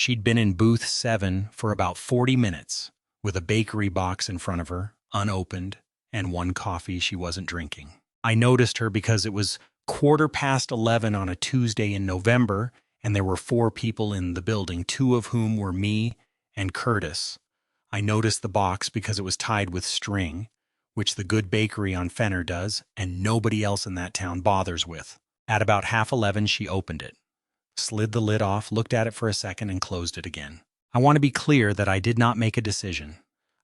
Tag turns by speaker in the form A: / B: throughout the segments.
A: She'd been in booth 7 for about 40 minutes, with a bakery box in front of her, unopened, and one coffee she wasn't drinking. I noticed her because it was 11:15 on a Tuesday in November, and there were 4 people in the building, 2 of whom were me and Curtis. I noticed the box because it was tied with string, which the good bakery on Fenner does, and nobody else in that town bothers with. At about 11:30, she opened it, slid the lid off, looked at it for a second, and closed it again. I want to be clear that I did not make a decision.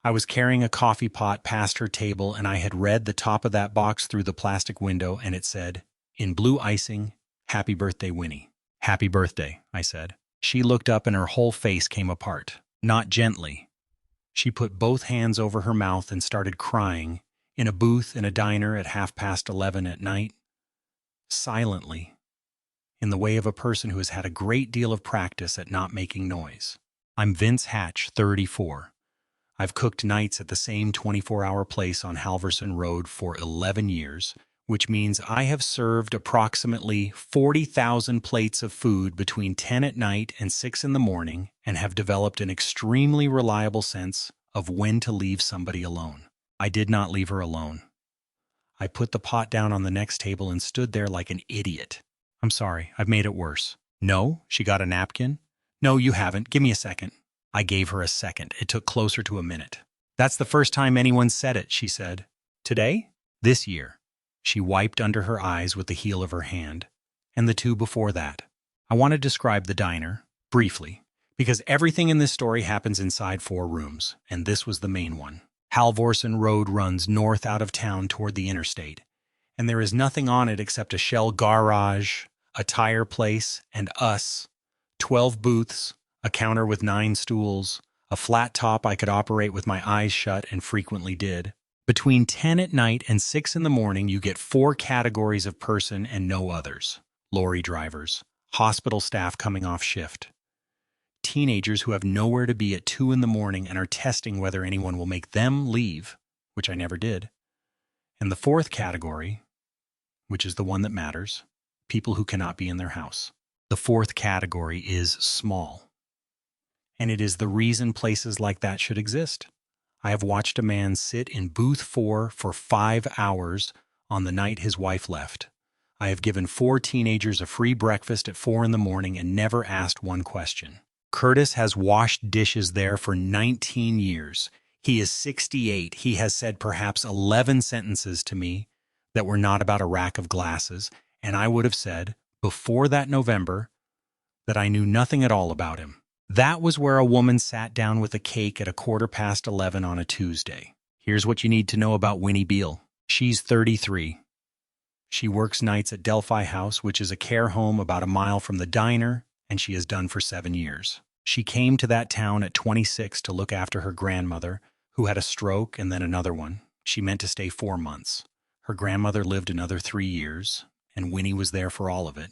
A: I was carrying a coffee pot past her table, and I had read the top of that box through the plastic window, and it said, in blue icing, "Happy birthday, Winnie." "Happy birthday," I said. She looked up and her whole face came apart. Not gently. She put both hands over her mouth and started crying, in a booth in a diner at 11:30 at night, silently, in the way of a person who has had a great deal of practice at not making noise. I'm Vince Hatch, 34. I've cooked nights at the same 24-hour place on Halverson Road for 11 years, which means I have served approximately 40,000 plates of food between 10 at night and 6 in the morning, and have developed an extremely reliable sense of when to leave somebody alone. I did not leave her alone. I put the pot down on the next table and stood there like an idiot. "I'm sorry, I've made it worse." "No?" She got a napkin. "No, you haven't. Give me a second." I gave her a second. It took closer to a minute. "That's the first time anyone said it," she said. "Today?" "This year." She wiped under her eyes with the heel of her hand. "And the 2 before that." I want to describe the diner, briefly, because everything in this story happens inside 4 rooms, and this was the main one. Halvorsen Road runs north out of town toward the interstate, and there is nothing on it except a shell garage, a tire place, and us. 12 booths, a counter with 9 stools, a flat top I could operate with my eyes shut and frequently did. Between 10 at night and 6 in the morning, you get 4 categories of person and no others. Lorry drivers, hospital staff coming off shift, teenagers who have nowhere to be at 2 in the morning and are testing whether anyone will make them leave, which I never did. And the 4th category, which is the one that matters, people who cannot be in their house. The 4th category is small. And it is the reason places like that should exist. I have watched a man sit in booth 4 for 5 hours on the night his wife left. I have given 4 teenagers a free breakfast at 4 in the morning and never asked one question. Curtis has washed dishes there for 19 years. He is 68. He has said perhaps 11 sentences to me that were not about a rack of glasses, and I would have said, before that November, that I knew nothing at all about him. That was where a woman sat down with a cake at 11:15 on a Tuesday. Here's what you need to know about Winnie Beale. She's 33. She works nights at Delphi House, which is a care home about a mile from the diner, and she has done for 7 years. She came to that town at 26 to look after her grandmother, who had a stroke and then another one. She meant to stay 4 months. Her grandmother lived another 3 years, and Winnie was there for all of it.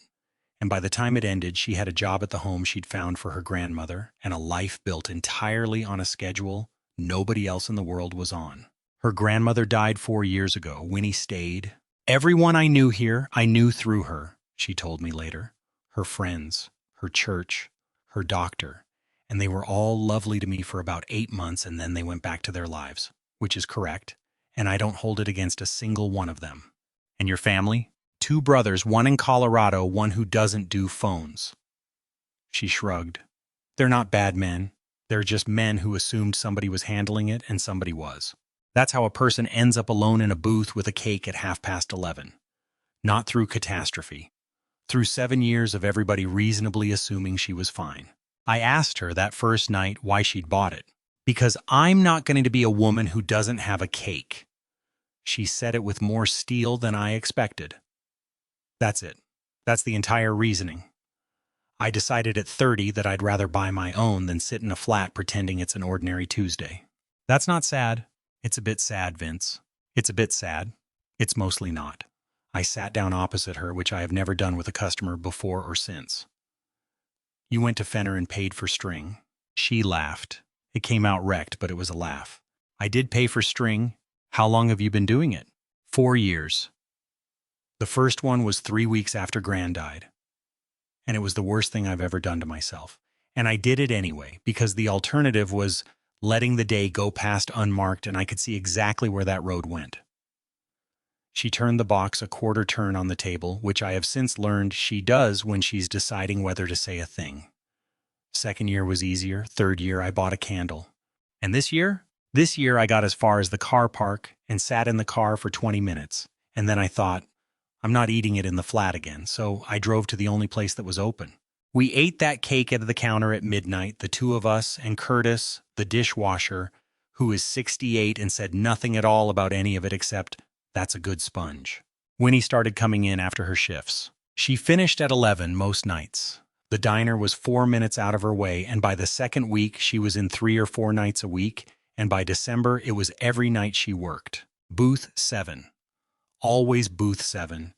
A: And by the time it ended, she had a job at the home she'd found for her grandmother and a life built entirely on a schedule nobody else in the world was on. Her grandmother died 4 years ago. Winnie stayed. "Everyone I knew here, I knew through her," she told me later. Her friends, her church, her doctor, and they were all lovely to me for about 8 months, and then they went back to their lives, which is correct, and I don't hold it against a single one of them. "And your family?" "2 brothers, one in Colorado, one who doesn't do phones." She shrugged. "They're not bad men. They're just men who assumed somebody was handling it, and somebody was. That's how a person ends up alone in a booth with a cake at 11:30. Not through catastrophe. Through 7 years of everybody reasonably assuming she was fine. I asked her that first night why she'd bought it. "Because I'm not going to be a woman who doesn't have a cake." She said it with more steel than I expected. That's it. That's the entire reasoning. I decided at 30 that I'd rather buy my own than sit in a flat pretending it's an ordinary Tuesday. That's not sad. It's a bit sad, Vince. It's a bit sad. It's mostly not. I sat down opposite her, which I have never done with a customer before or since. "You went to Fenner and paid for string." She laughed. It came out wrecked, but it was a laugh. "I did pay for string. How long have you been doing it?" 4 years. The first one was 3 weeks after Gran died, and it was the worst thing I've ever done to myself. And I did it anyway, because the alternative was letting the day go past unmarked, and I could see exactly where that road went. She turned the box a quarter turn on the table, which I have since learned she does when she's deciding whether to say a thing. Second year was easier. Third year, I bought a candle. And this year? This year, I got as far as the car park and sat in the car for 20 minutes. And then I thought, I'm not eating it in the flat again, so I drove to the only place that was open. We ate that cake at the counter at midnight, the two of us and Curtis, the dishwasher, who is 68 and said nothing at all about any of it except, "That's a good sponge." Winnie started coming in after her shifts. She finished at 11 most nights. The diner was 4 minutes out of her way, and by the second week, she was in 3 or 4 nights a week, and by December, it was every night she worked. Booth 7. Always booth 7,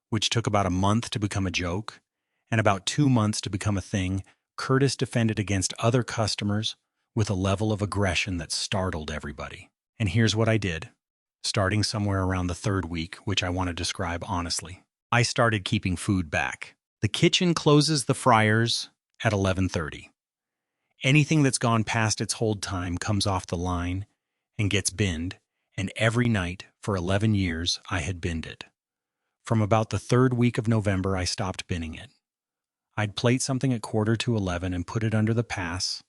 A: which took about a month to become a joke, and about 2 months to become a thing. Curtis defended against other customers with a level of aggression that startled everybody. And here's what I did. Starting somewhere around the 3rd week, which I want to describe honestly, I started keeping food back. The kitchen closes the fryers at 11:30. Anything that's gone past its hold time comes off the line and gets binned, and every night for 11 years I had binned it. From about the 3rd week of November, I stopped binning it. I'd plate something at 11:15 and put it under the pass,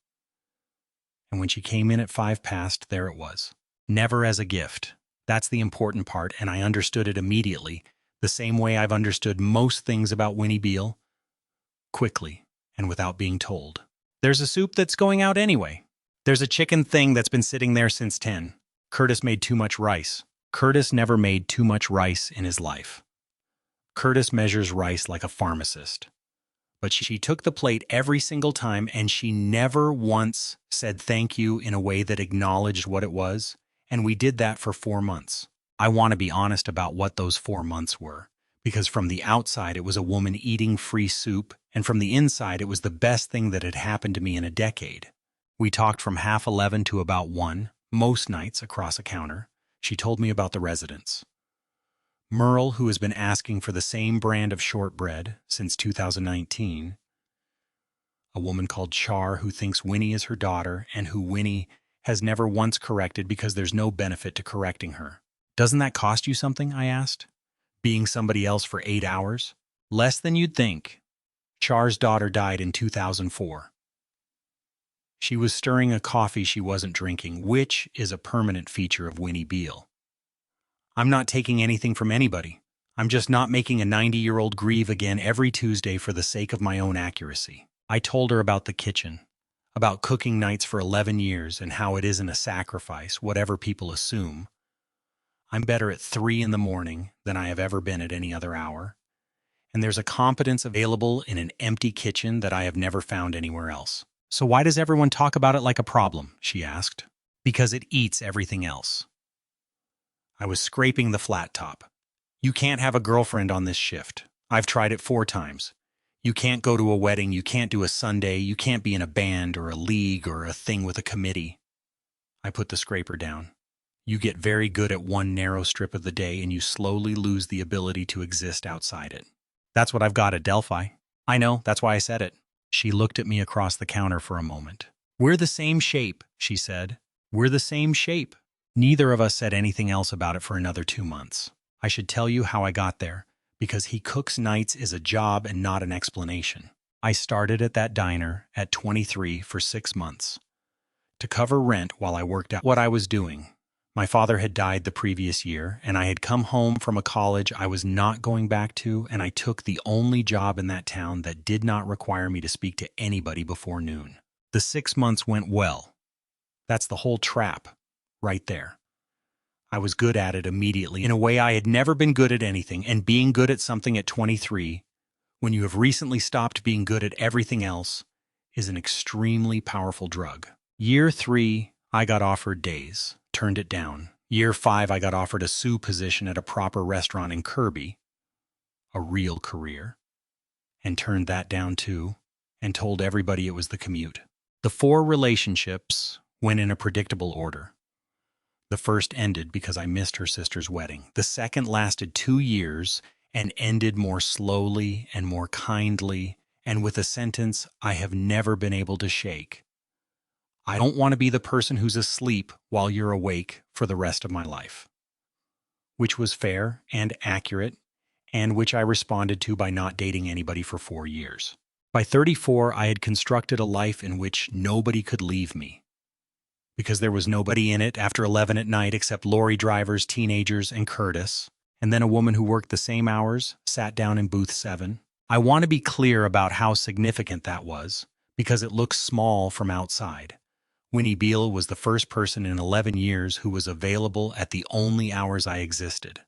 A: and when she came in at 5 past, there it was. Never as a gift. That's the important part, and I understood it immediately, the same way I've understood most things about Winnie Beale, quickly and without being told. There's a soup that's going out anyway. There's a chicken thing that's been sitting there since 10. Curtis made too much rice. Curtis never made too much rice in his life. Curtis measures rice like a pharmacist. But she took the plate every single time, and she never once said thank you in a way that acknowledged what it was, and we did that for 4 months. I want to be honest about what those 4 months were, because from the outside it was a woman eating free soup, and from the inside it was the best thing that had happened to me in a decade. We talked from 11:30 to about 1, most nights across a counter. She told me about the residents. Merle, who has been asking for the same brand of shortbread since 2019. A woman called Char, who thinks Winnie is her daughter and who Winnie has never once corrected because there's no benefit to correcting her. Doesn't that cost you something? I asked. Being somebody else for 8 hours? Less than you'd think. Char's daughter died in 2004. She was stirring a coffee she wasn't drinking, which is a permanent feature of Winnie Beale. I'm not taking anything from anybody. I'm just not making a 90-year-old grieve again every Tuesday for the sake of my own accuracy. I told her about the kitchen, about cooking nights for 11 years and how it isn't a sacrifice, whatever people assume. I'm better at 3 in the morning than I have ever been at any other hour. And there's a competence available in an empty kitchen that I have never found anywhere else. So why does everyone talk about it like a problem? She asked. Because it eats everything else. I was scraping the flat top. You can't have a girlfriend on this shift. I've tried it 4 times. You can't go to a wedding, you can't do a Sunday, you can't be in a band or a league or a thing with a committee. I put the scraper down. You get very good at one narrow strip of the day and you slowly lose the ability to exist outside it. That's what I've got at Delphi. I know, that's why I said it. She looked at me across the counter for a moment. We're the same shape, she said. We're the same shape. Neither of us said anything else about it for another 2 months. I should tell you how I got there, because he cooks nights is a job and not an explanation. I started at that diner at 23 for 6 months. To cover rent while I worked out what I was doing. My father had died the previous year, and I had come home from a college I was not going back to, and I took the only job in that town that did not require me to speak to anybody before noon. The 6 months went well. That's the whole trap, right there. I was good at it immediately in a way I had never been good at anything, and being good at something at 23, when you have recently stopped being good at everything else, is an extremely powerful drug. Year 3, I got offered days. Turned it down. Year 5, I got offered a sous position at a proper restaurant in Kirby, a real career, and turned that down too, and told everybody it was the commute. The 4 relationships went in a predictable order. The first ended because I missed her sister's wedding. The second lasted 2 years and ended more slowly and more kindly and with a sentence I have never been able to shake. I don't want to be the person who's asleep while you're awake for the rest of my life. Which was fair and accurate, and which I responded to by not dating anybody for 4 years. By 34, I had constructed a life in which nobody could leave me, because there was nobody in it after 11 at night except lorry drivers, teenagers, and Curtis, and then a woman who worked the same hours, sat down in booth 7. I want to be clear about how significant that was, because it looks small from outside. Winnie Beale was the first person in 11 years who was available at the only hours I existed.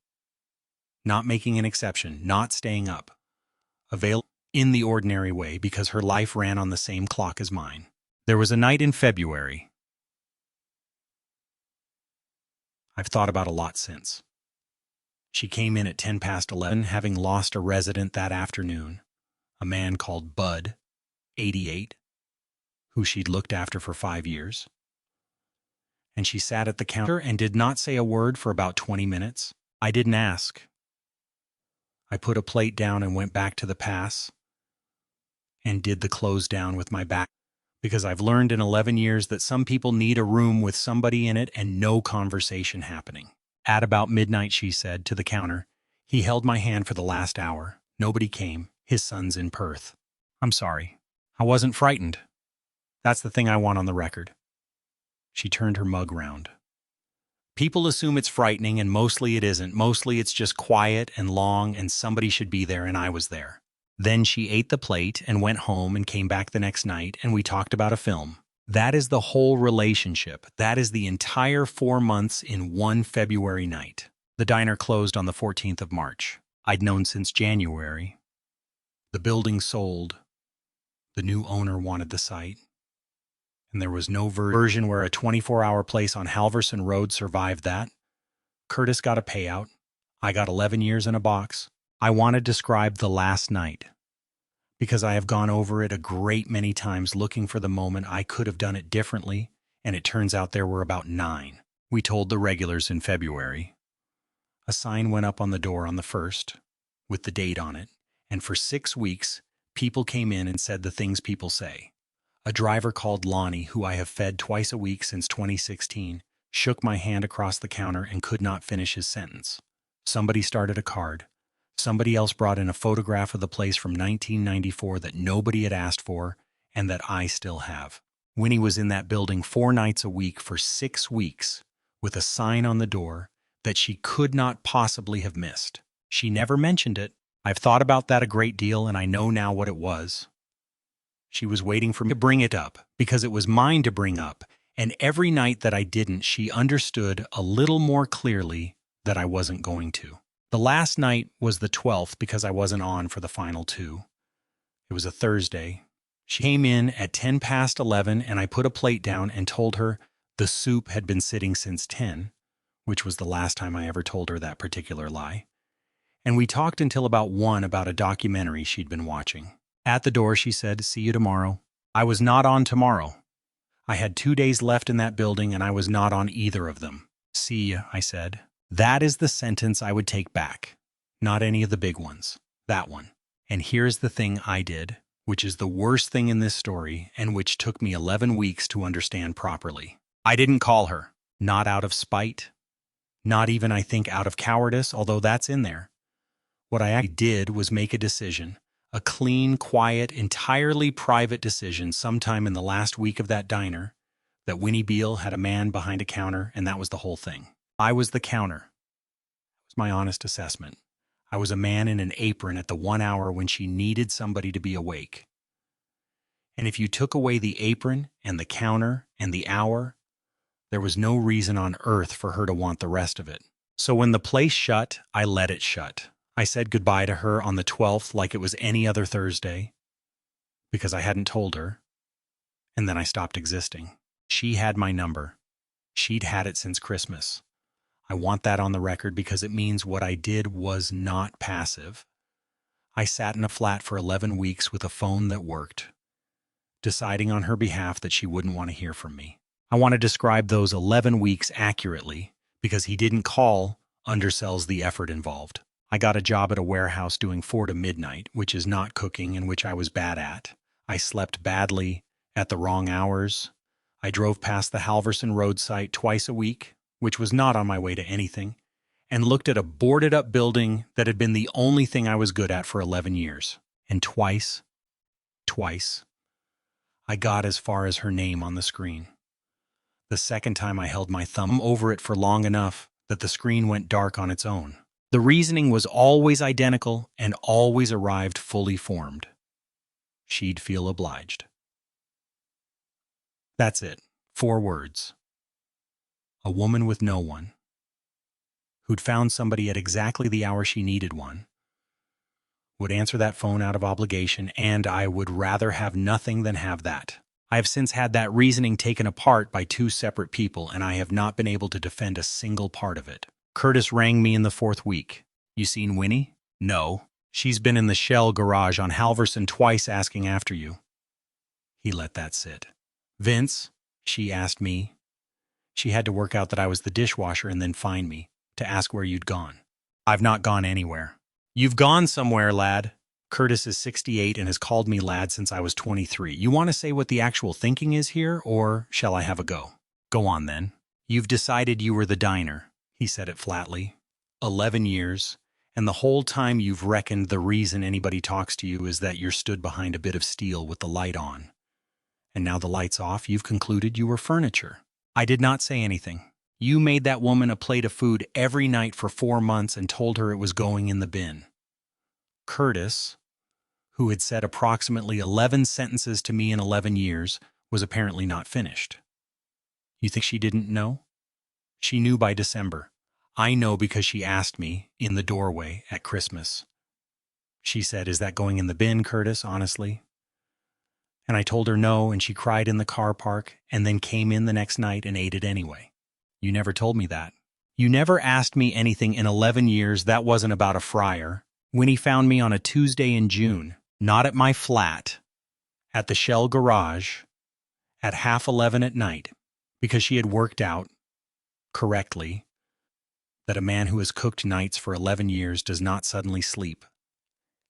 A: Not making an exception, not staying up. Available in the ordinary way because her life ran on the same clock as mine. There was a night in February I've thought about a lot since. She came in at 10 past 11, having lost a resident that afternoon, a man called Bud, 88, who she'd looked after for 5 years. And she sat at the counter and did not say a word for about 20 minutes. I didn't ask. I put a plate down and went back to the pass and did the close down with my back, because I've learned in 11 years that some people need a room with somebody in it and no conversation happening. At about midnight, she said, to the counter, "He held my hand for the last hour. Nobody came. His son's in Perth." I'm sorry. I wasn't frightened. That's the thing I want on the record. She turned her mug round. People assume it's frightening, and mostly it isn't. Mostly it's just quiet and long, and somebody should be there, and I was there. Then she ate the plate and went home and came back the next night, and we talked about a film. That is the whole relationship. That is the entire 4 months in one February night. The diner closed on the 14th of March. I'd known since January. The building sold. The new owner wanted the site. And there was no version where a 24-hour place on Halverson Road survived that. Curtis got a payout. I got 11 years in a box. I want to describe the last night, because I have gone over it a great many times looking for the moment I could have done it differently, and it turns out there were about 9. We told the regulars in February. A sign went up on the door on the 1st, with the date on it, and for 6 weeks, people came in and said the things people say. A driver called Lonnie, who I have fed twice a week since 2016, shook my hand across the counter and could not finish his sentence. Somebody started a card. Somebody else brought in a photograph of the place from 1994 that nobody had asked for and that I still have. Winnie was in that building 4 nights a week for 6 weeks with a sign on the door that she could not possibly have missed. She never mentioned it. I've thought about that a great deal, and I know now what it was. She was waiting for me to bring it up because it was mine to bring up, and every night that I didn't, she understood a little more clearly that I wasn't going to. The last night was the 12th because I wasn't on for the final 2. It was a Thursday. She came in at 10 past 11, and I put a plate down and told her the soup had been sitting since 10, which was the last time I ever told her that particular lie. And we talked until about 1 about a documentary she'd been watching. At the door, she said, "See you tomorrow." I was not on tomorrow. I had 2 days left in that building, and I was not on either of them. "See ya," I said. That is the sentence I would take back. Not any of the big ones. That one. And here's the thing I did, which is the worst thing in this story and which took me 11 weeks to understand properly. I didn't call her. Not out of spite. Not even, I think, out of cowardice, although that's in there. What I actually did was make a decision. A clean, quiet, entirely private decision sometime in the last week of that diner that Winnie Beale had a man behind a counter, and that was the whole thing. I was the counter. That was my honest assessment. I was a man in an apron at the 1 hour when she needed somebody to be awake. And if you took away the apron and the counter and the hour, there was no reason on earth for her to want the rest of it. So when the place shut, I let it shut. I said goodbye to her on the 12th like it was any other Thursday, because I hadn't told her, and then I stopped existing. She had my number. She'd had it since Christmas. I want that on the record because it means what I did was not passive. I sat in a flat for 11 weeks with a phone that worked, deciding on her behalf that she wouldn't want to hear from me. I want to describe those 11 weeks accurately because he didn't call undersells the effort involved. I got a job at a warehouse doing 4 to midnight, which is not cooking and which I was bad at. I slept badly at the wrong hours. I drove past the Halverson Road site twice a week, which was not on my way to anything, and looked at a boarded-up building that had been the only thing I was good at for 11 years. And twice, I got as far as her name on the screen. The second time I held my thumb over it for long enough that the screen went dark on its own. The reasoning was always identical and always arrived fully formed. She'd feel obliged. That's it. 4 words. A woman with no one, who'd found somebody at exactly the hour she needed one, would answer that phone out of obligation, and I would rather have nothing than have that. I have since had that reasoning taken apart by 2 separate people, and I have not been able to defend a single part of it. Curtis rang me in the 4th week. You seen Winnie? No. She's been in the Shell garage on Halverson twice asking after you. He let that sit. Vince, she asked me. She had to work out that I was the dishwasher and then find me to ask where you'd gone. I've not gone anywhere. You've gone somewhere, lad. Curtis is 68 and has called me lad since I was 23. You want to say what the actual thinking is here, or shall I have a go? Go on, then. You've decided you were the diner. He said it flatly. 11 years, and the whole time you've reckoned the reason anybody talks to you is that you're stood behind a bit of steel with the light on. And now the light's off, you've concluded you were furniture. I did not say anything. You made that woman a plate of food every night for 4 months and told her it was going in the bin. Curtis, who had said approximately 11 sentences to me in 11 years, was apparently not finished. You think she didn't know? She knew by December. I know because she asked me in the doorway at Christmas. She said, "Is that going in the bin, Curtis, honestly?" And I told her no, and she cried in the car park and then came in the next night and ate it anyway. You never told me that. You never asked me anything in 11 years that wasn't about a fryer. Winnie found me on a Tuesday in June, not at my flat, at the Shell garage, at 11:30 at night, because she had worked out, correctly, that a man who has cooked nights for 11 years does not suddenly sleep,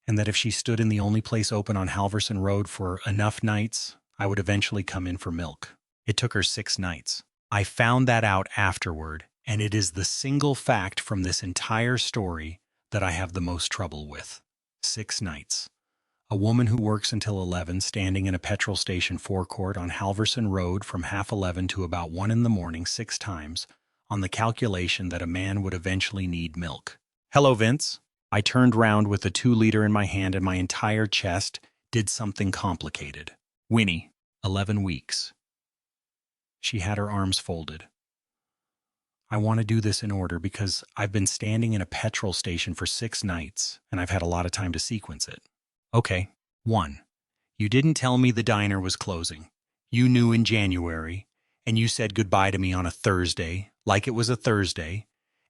A: and that if she stood in the only place open on Halverson Road for enough nights, I would eventually come in for milk. It took her 6 nights. I found that out afterward, and it is the single fact from this entire story that I have the most trouble with. 6 nights. A woman who works until 11 standing in a petrol station forecourt on Halverson Road from 11:30 to about 1 in the morning 6 times, on the calculation that a man would eventually need milk. Hello, Vince. I turned round with the 2-liter in my hand and my entire chest did something complicated. Winnie, 11 weeks. She had her arms folded. I want to do this in order because I've been standing in a petrol station for 6 nights and I've had a lot of time to sequence it. Okay. 1. You didn't tell me the diner was closing. You knew in January, and you said goodbye to me on a Thursday, like it was a Thursday,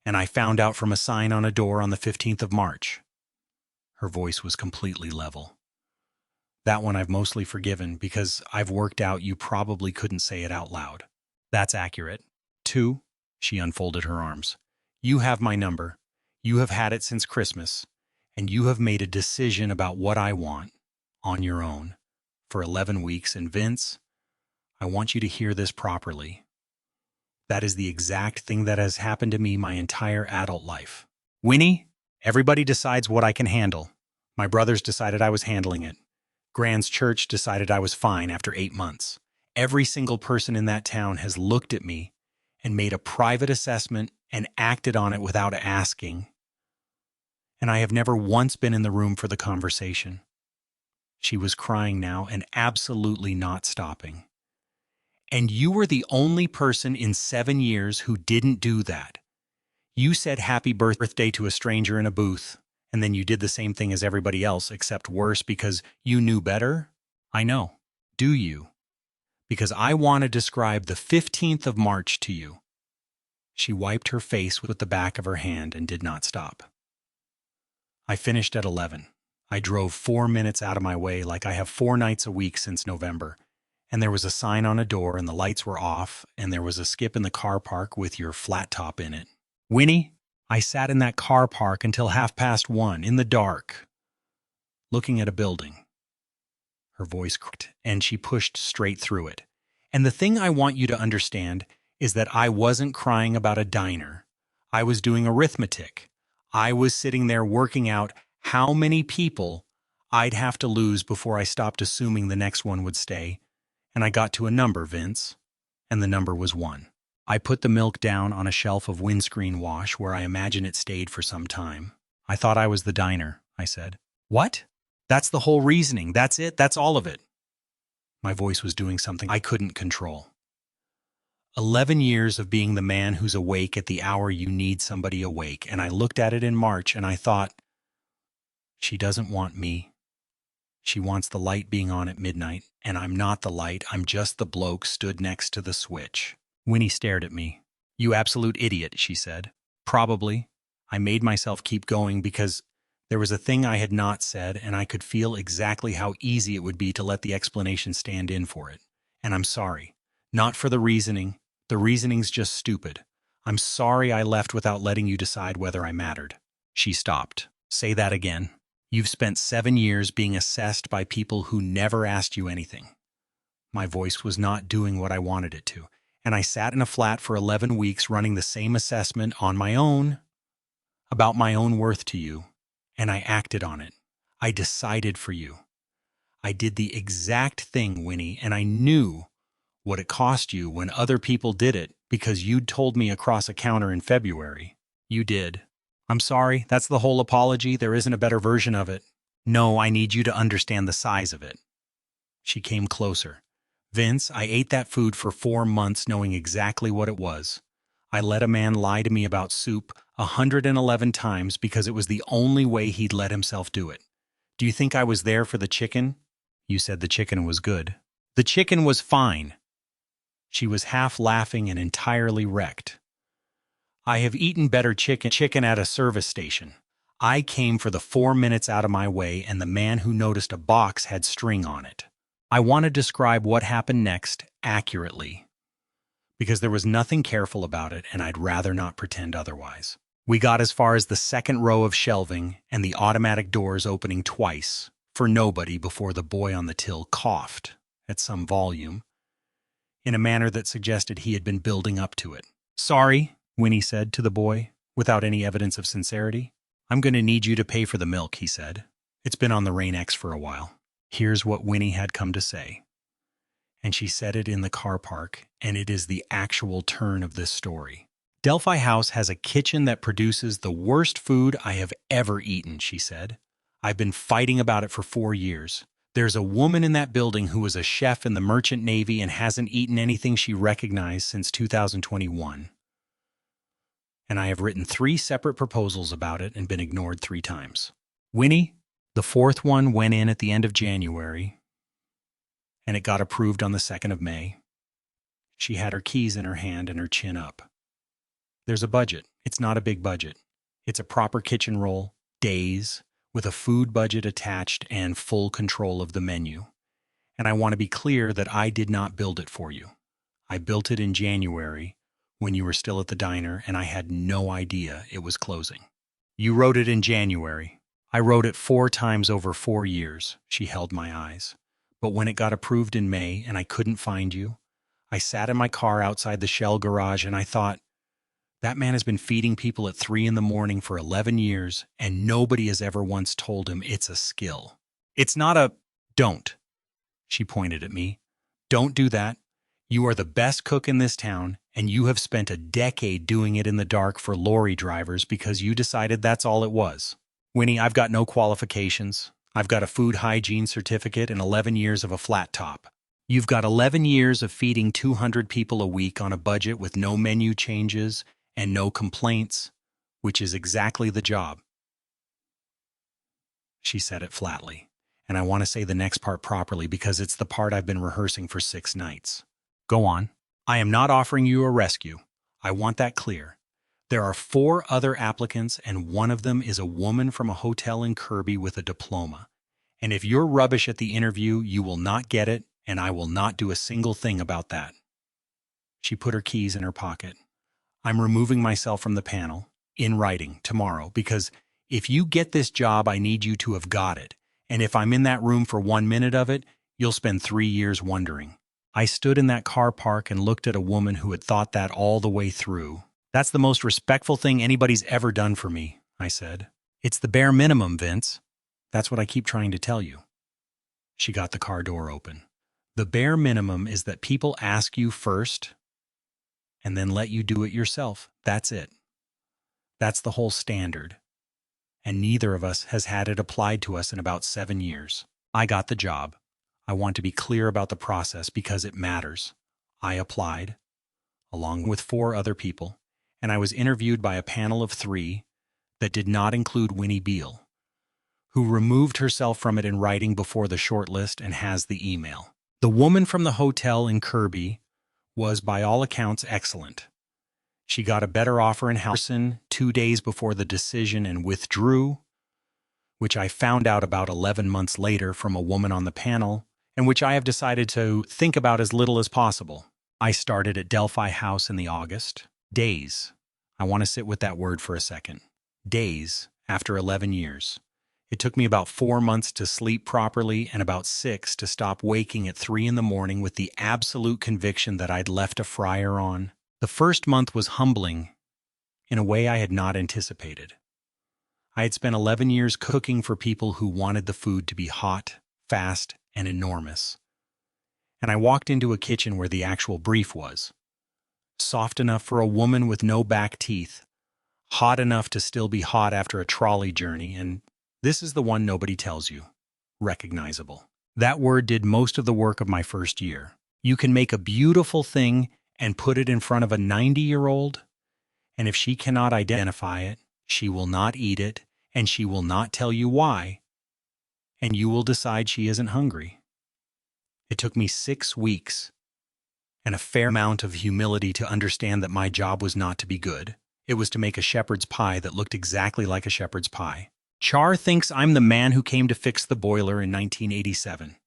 A: and I found out from a sign on a door on the 15th of March. Her voice was completely level. That one I've mostly forgiven because I've worked out you probably couldn't say it out loud. That's accurate. 2, she unfolded her arms. You have my number. You have had it since Christmas, and you have made a decision about what I want, on your own, for 11 weeks. And Vince, I want you to hear this properly. That is the exact thing that has happened to me my entire adult life. Winnie, everybody decides what I can handle. My brothers decided I was handling it. Grand's church decided I was fine after 8 months. Every single person in that town has looked at me and made a private assessment and acted on it without asking. And I have never once been in the room for the conversation. She was crying now and absolutely not stopping. And you were the only person in 7 years who didn't do that. You said happy birthday to a stranger in a booth, and then you did the same thing as everybody else, except worse because you knew better? I know. Do you? Because I want to describe the 15th of March to you. She wiped her face with the back of her hand and did not stop. I finished at 11. I drove 4 minutes out of my way like I have 4 nights a week since November. And there was a sign on a door and the lights were off and there was a skip in the car park with your flat top in it. Winnie, I sat in that car park until 1:30 in the dark, looking at a building. Her voice cracked, and she pushed straight through it. And the thing I want you to understand is that I wasn't crying about a diner. I was doing arithmetic. I was sitting there working out how many people I'd have to lose before I stopped assuming the next one would stay. And I got to a number, Vince, and the number was 1. I put the milk down on a shelf of windscreen wash where I imagine it stayed for some time. I thought I was the diner, I said. What? That's the whole reasoning. That's it. That's all of it. My voice was doing something I couldn't control. 11 years of being the man who's awake at the hour you need somebody awake, and I looked at it in March and I thought, she doesn't want me. She wants the light being on at midnight, and I'm not the light. I'm just the bloke stood next to the switch. Winnie stared at me. You absolute idiot, she said. Probably. I made myself keep going because there was a thing I had not said, and I could feel exactly how easy it would be to let the explanation stand in for it. And I'm sorry. Not for the reasoning. The reasoning's just stupid. I'm sorry I left without letting you decide whether I mattered. She stopped. Say that again. You've spent 7 years being assessed by people who never asked you anything. My voice was not doing what I wanted it to, and I sat in a flat for 11 weeks running the same assessment on my own about my own worth to you, and I acted on it. I decided for you. I did the exact thing, Winnie, and I knew what it cost you when other people did it because you'd told me across a counter in February. You did. I'm sorry, that's the whole apology. There isn't a better version of it. No, I need you to understand the size of it. She came closer. Vince, I ate that food for 4 months knowing exactly what it was. I let a man lie to me about soup 111 times because it was the only way he'd let himself do it. Do you think I was there for the chicken? You said the chicken was good. The chicken was fine. She was half laughing and entirely wrecked. I have eaten better chicken at a service station. I came for the 4 minutes out of my way, and the man who noticed a box had string on it. I want to describe what happened next accurately, because there was nothing careful about it, and I'd rather not pretend otherwise. We got as far as the second row of shelving and the automatic doors opening twice for nobody before the boy on the till coughed at some volume in a manner that suggested he had been building up to it. Sorry, Winnie said to the boy, without any evidence of sincerity. I'm going to need you to pay for the milk, he said. It's been on the Rain X for a while. Here's what Winnie had come to say. And she said it in the car park, and it is the actual turn of this story. Delphi House has a kitchen that produces the worst food I have ever eaten, she said. I've been fighting about it for 4 years. There's a woman in that building who was a chef in the Merchant Navy and hasn't eaten anything she recognized since 2021. And I have written 3 separate proposals about it and been ignored 3 times. Winnie, the 4th one went in at the end of January, and it got approved on the 2nd of May. She had her keys in her hand and her chin up. There's a budget. It's not a big budget. It's a proper kitchen roll, days, with a food budget attached and full control of the menu. And I want to be clear that I did not build it for you. I built it in January, when you were still at the diner, and I had no idea it was closing. You wrote it in January. I wrote it 4 times over 4 years. She held my eyes. But when it got approved in May and I couldn't find you, I sat in my car outside the Shell garage and I thought, that man has been feeding people at 3 in the morning for 11 years and nobody has ever once told him it's a skill. It's not a, don't. She pointed at me. Don't do that. You are the best cook in this town, and you have spent a decade doing it in the dark for lorry drivers because you decided that's all it was. Winnie, I've got no qualifications. I've got a food hygiene certificate and 11 years of a flat top. You've got 11 years of feeding 200 people a week on a budget with no menu changes and no complaints, which is exactly the job. She said it flatly, and I want to say the next part properly because it's the part I've been rehearsing for 6 nights. Go on. I am not offering you a rescue. I want that clear. There are 4 other applicants, and one of them is a woman from a hotel in Kirby with a diploma. And if you're rubbish at the interview, you will not get it, and I will not do a single thing about that. She put her keys in her pocket. I'm removing myself from the panel. in writing tomorrow, because if you get this job, I need you to have got it. And if I'm in that room for 1 minute of it, you'll spend 3 years wondering. I stood in that car park and looked at a woman who had thought that all the way through. That's the most respectful thing anybody's ever done for me, I said. It's the bare minimum, Vince. That's what I keep trying to tell you. She got the car door open. The bare minimum is that people ask you first and then let you do it yourself. That's it. That's the whole standard. And neither of us has had it applied to us in about 7 years. I got the job. I want to be clear about the process because it matters. I applied, along with 4 other people, and I was interviewed by a panel of 3 that did not include Winnie Beale, who removed herself from it in writing before the shortlist and has the email. The woman from the hotel in Kirby was, by all accounts, excellent. She got a better offer in Harrison 2 days before the decision and withdrew, which I found out about 11 months later from a woman on the panel, and which I have decided to think about as little as possible. I started at Delphi House in the August. Days. I want to sit with that word for a second. Days after 11 years. It took me about 4 months to sleep properly and about 6 to stop waking at 3 in the morning with the absolute conviction that I'd left a fryer on. The first month was humbling in a way I had not anticipated. I had spent 11 years cooking for people who wanted the food to be hot, fast, and enormous. And I walked into a kitchen where the actual brief was soft enough for a woman with no back teeth, hot enough to still be hot after a trolley journey, and this is the one nobody tells you: recognizable. That word did most of the work of my first year. You can make a beautiful thing and put it in front of a 90-year-old, and if she cannot identify it, she will not eat it, and she will not tell you why, and you will decide she isn't hungry. It took me 6 weeks and a fair amount of humility to understand that my job was not to be good. It was to make a shepherd's pie that looked exactly like a shepherd's pie. Char thinks I'm the man who came to fix the boiler in 1987.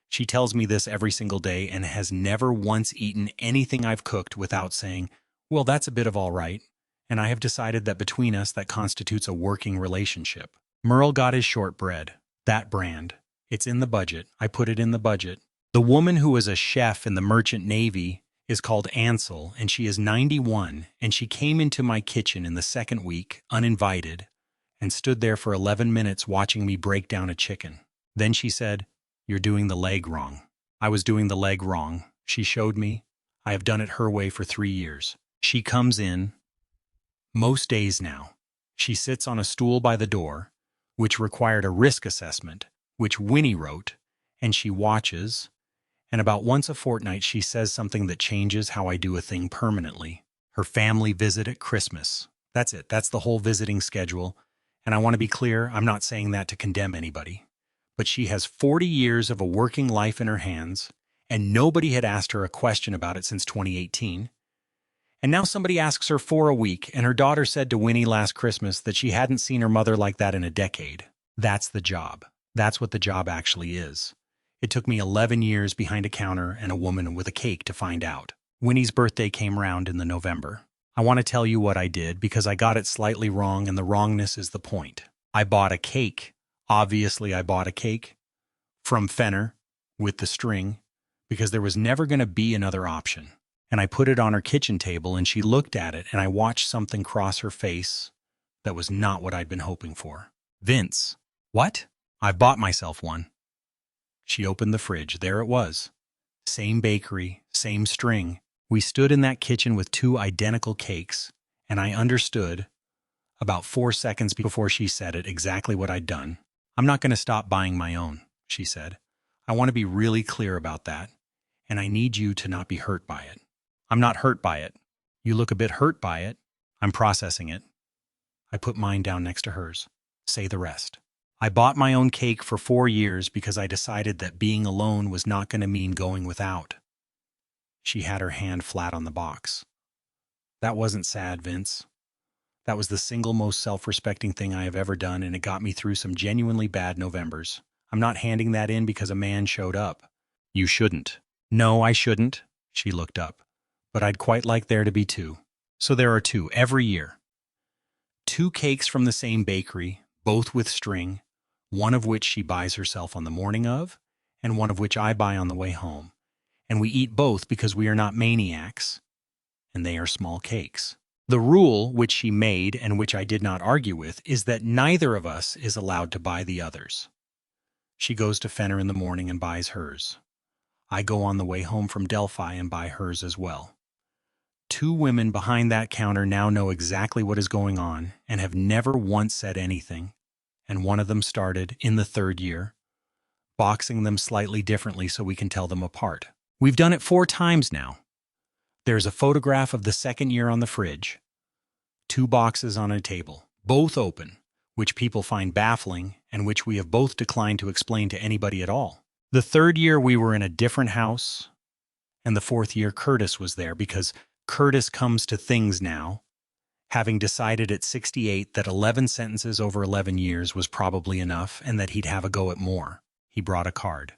A: She tells me this every single day and has never once eaten anything I've cooked without saying, well, that's a bit of all right, and I have decided that between us that constitutes a working relationship. Merle got his shortbread, that brand. It's in the budget. I put it in the budget. The woman who was a chef in the Merchant Navy is called Ansel, and she is 91, and she came into my kitchen in the second week, uninvited, and stood there for 11 minutes watching me break down a chicken. Then she said, "You're doing the leg wrong." I was doing the leg wrong. She showed me. I have done it her way for 3 years. She comes in most days now. She sits on a stool by the door, which required a risk assessment, which Winnie wrote, and she watches, and about once a fortnight she says something that changes how I do a thing permanently. Her family visit at Christmas. That's it. That's the whole visiting schedule. And I want to be clear, I'm not saying that to condemn anybody. But she has 40 years of a working life in her hands, and nobody had asked her a question about it since 2018. And now somebody asks her for a week, and her daughter said to Winnie last Christmas that she hadn't seen her mother like that in a decade. That's the job. That's what the job actually is. It took me 11 years behind a counter and a woman with a cake to find out. Winnie's birthday came round in the November. I want to tell you what I did because I got it slightly wrong, and the wrongness is the point. I bought a cake. Obviously, I bought a cake from Fenner with the string because there was never going to be another option. And I put it on her kitchen table, and she looked at it, and I watched something cross her face that was not what I'd been hoping for. "Vince." "What?" "I bought myself one." She opened the fridge. There it was. Same bakery, same string. We stood in that kitchen with 2 identical cakes, and I understood, about 4 seconds before she said it, exactly what I'd done. "I'm not going to stop buying my own," she said. "I want to be really clear about that, and I need you to not be hurt by it." "I'm not hurt by it." "You look a bit hurt by it." "I'm processing it." I put mine down next to hers. "Say the rest." "I bought my own cake for 4 years because I decided that being alone was not going to mean going without." She had her hand flat on the box. "That wasn't sad, Vince. That was the single most self-respecting thing I have ever done, and it got me through some genuinely bad Novembers. I'm not handing that in because a man showed up." "You shouldn't." "No, I shouldn't." She looked up. "But I'd quite like there to be 2. So there are 2 every year. 2 cakes from the same bakery, both with string, one of which she buys herself on the morning of, and one of which I buy on the way home. And we eat both because we are not maniacs, and they are small cakes. The rule, which she made and which I did not argue with, is that neither of us is allowed to buy the others. She goes to Fenner in the morning and buys hers. I go on the way home from Delphi and buy hers as well. 2 women behind that counter now know exactly what is going on and have never once said anything, and one of them started, in the 3rd year, boxing them slightly differently so we can tell them apart. We've done it 4 times now. There's a photograph of the 2nd year on the fridge, 2 boxes on a table, both open, which people find baffling and which we have both declined to explain to anybody at all. The 3rd year we were in a different house, and the 4th year Curtis was there because Curtis comes to things now, having decided at 68 that 11 sentences over 11 years was probably enough and that he'd have a go at more. He brought a card.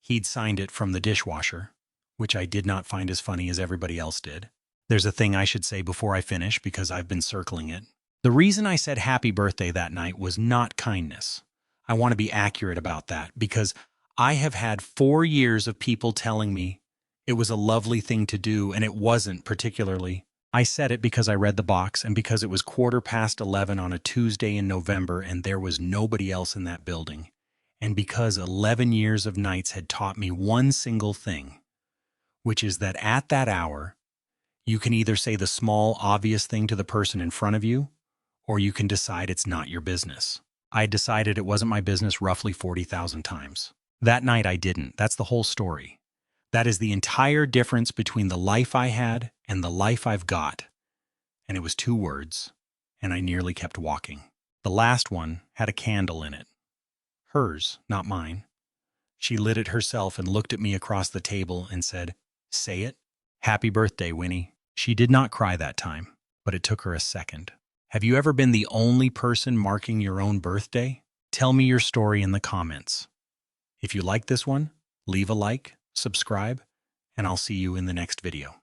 A: He'd signed it from the dishwasher, which I did not find as funny as everybody else did. There's a thing I should say before I finish because I've been circling it. The reason I said happy birthday that night was not kindness. I want to be accurate about that because I have had 4 years of people telling me it was a lovely thing to do, and it wasn't particularly. I said it because I read the box and because it was 11:15 on a Tuesday in November and there was nobody else in that building, and because 11 years of nights had taught me one single thing, which is that at that hour, you can either say the small, obvious thing to the person in front of you, or you can decide it's not your business. I decided it wasn't my business roughly 40,000 times. That night I didn't. That's the whole story. That is the entire difference between the life I had and the life I've got. And it was 2 words, and I nearly kept walking. The last one had a candle in it. Hers, not mine. She lit it herself and looked at me across the table and said, "Say it. Happy birthday, Winnie." She did not cry that time, but it took her a second. Have you ever been the only person marking your own birthday? Tell me your story in the comments. If you like this one, leave a like, subscribe, and I'll see you in the next video.